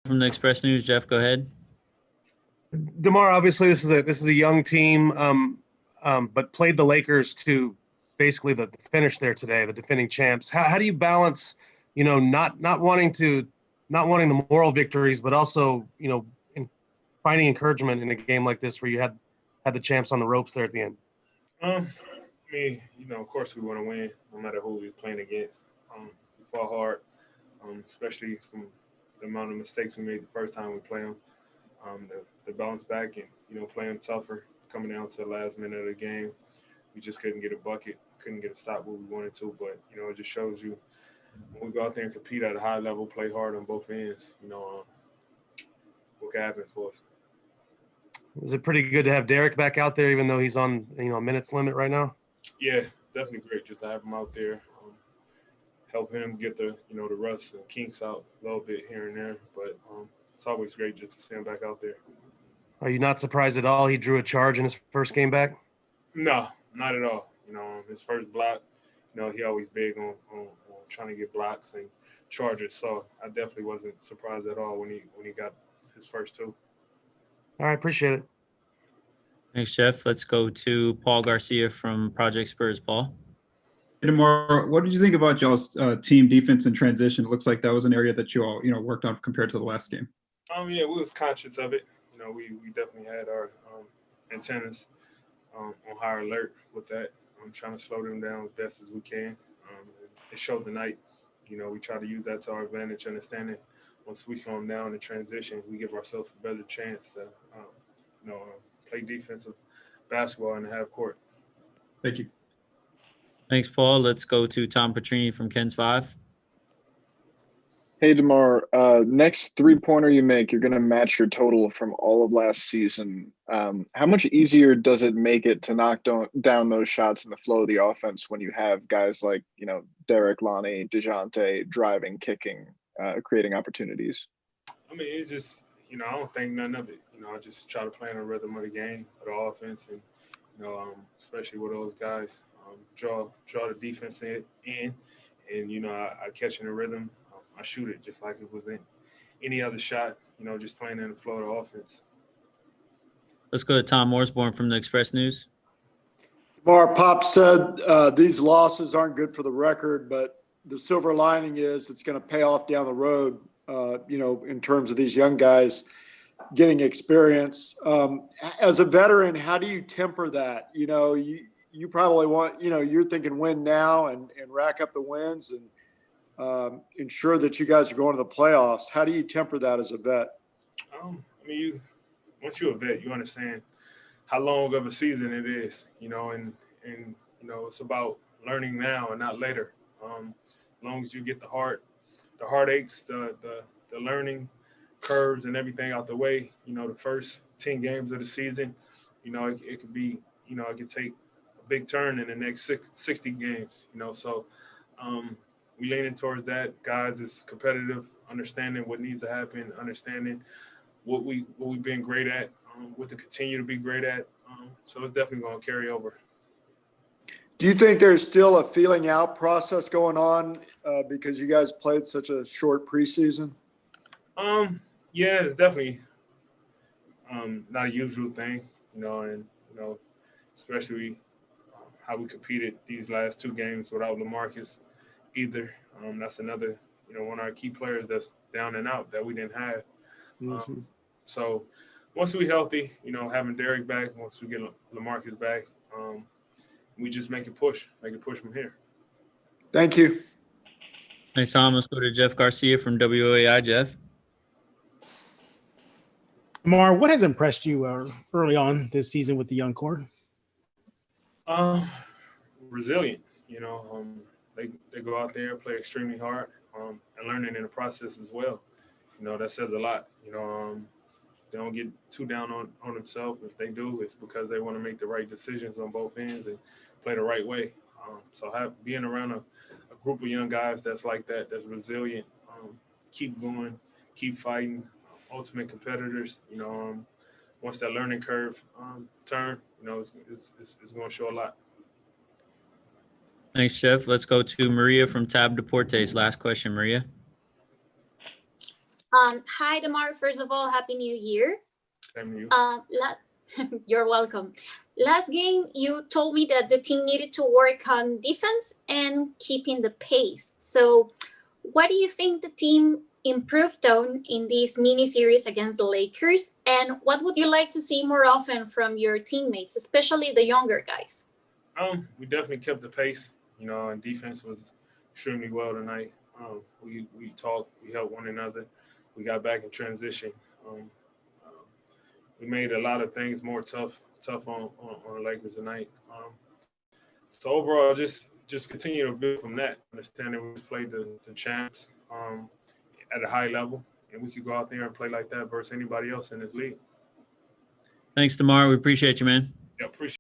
from the Express News. Jeff, go ahead. DeMar, obviously this is a young team, but played the Lakers to basically the finish there today, the defending champs. How do you balance, not wanting the moral victories, but also, finding encouragement in a game like this where you had the champs on the ropes there at the end? Of course we want to win no matter who we're playing against. We fought hard, especially from the amount of mistakes we made the first time we play them. The bounce back and, play them tougher, coming down to the last minute of the game. We just couldn't get a bucket, couldn't get a stop where we wanted to. But, it just shows you when we go out there and compete at a high level, play hard on both ends, what can happen for us. Is it pretty good to have Derek back out there, even though he's on, minutes limit right now? Yeah, definitely great just to have him out there. Help him get the rust and kinks out a little bit here and there. But it's always great just to see him back out there. Are you not surprised at all he drew a charge in his first game back? No, not at all. His first block, he always big on trying to get blocks and charges. So I definitely wasn't surprised at all when he got his first two. All right, appreciate it. Thanks, Jeff. Let's go to Paul Garcia from Project Spurs. Paul. Hey, DeMar, what did you think about y'all's team defense and transition? It looks like that was an area that you all, worked on compared to the last game. Yeah, we was conscious of it. We definitely had our antennas on high alert with that. I'm trying to slow them down as best as we can. It showed tonight. We try to use that to our advantage, understanding once we slow them down in transition, we give ourselves a better chance to, play defensive basketball in the half court. Thank you. Thanks, Paul. Let's go to Tom Petrini from Ken's Five. Hey, DeMar, next three-pointer you make, you're going to match your total from all of last season. How much easier does it make it to knock down those shots in the flow of the offense when you have guys like, Derek, Lonnie, DeJounte driving, kicking, creating opportunities? It's just, I don't think none of it. I just try to play in the rhythm of the game, of the offense, and, especially with those guys, draw the defense in, and, I catch in the rhythm. I shoot it just like it was in any other shot, just playing in the flow of the offense. Let's go to Tom Morsborn from the Express News. DeMar, Pop said these losses aren't good for the record, but the silver lining is it's going to pay off down the road, in terms of these young guys getting experience. As a veteran, how do you temper that? You probably want, you're thinking win now and rack up the wins and ensure that you guys are going to the playoffs. How do you temper that as a vet? Once you're a vet, you understand how long of a season it is, and it's about learning now and not later. As long as you get the heartaches, the learning curves and everything out the way, the first 10 games of the season, it could be, it could take a big turn in the next 60 games, so we leaning towards that. Guys is competitive, understanding what needs to happen, understanding what we've been great at, what to continue to be great at. So it's definitely going to carry over. Do you think there's still a feeling out process going on because you guys played such a short preseason? Yeah, it's definitely not a usual thing, especially how we competed these last two games without LaMarcus either. That's another, one of our key players that's down and out that we didn't have. So once we healthy, having Derek back, once we get LaMarcus back, we just make it push from here. Thank you. Thanks, Tom. Let's go to Jeff Garcia from WOAI. Jeff. DeMar, what has impressed you early on this season with the young core? Resilient, they go out there, play extremely hard, and learning in the process as well. That says a lot. They don't get too down on themselves. If they do, it's because they want to make the right decisions on both ends and play the right way. So being around a group of young guys that's like that, that's resilient, keep going, keep fighting, ultimate competitors, once that learning curve turn, it's going to show a lot. Thanks, Jeff. Let's go to Maria from Tab Deportes. Last question, Maria. Hi, DeMar. First of all, Happy New Year. Same to you. You're welcome. Last game, you told me that the team needed to work on defense and keeping the pace. So, what do you think the team improved on in this mini series against the Lakers? And what would you like to see more often from your teammates, especially the younger guys? We definitely kept the pace, and defense was extremely well tonight. We talked, we helped one another. We got back in transition. We made a lot of things more tough on the Lakers tonight. So overall, just continue to build from that. Understanding we just played the champs at a high level, and we could go out there and play like that versus anybody else in this league. Thanks, DeMar. We appreciate you, man. Yeah, appreciate it.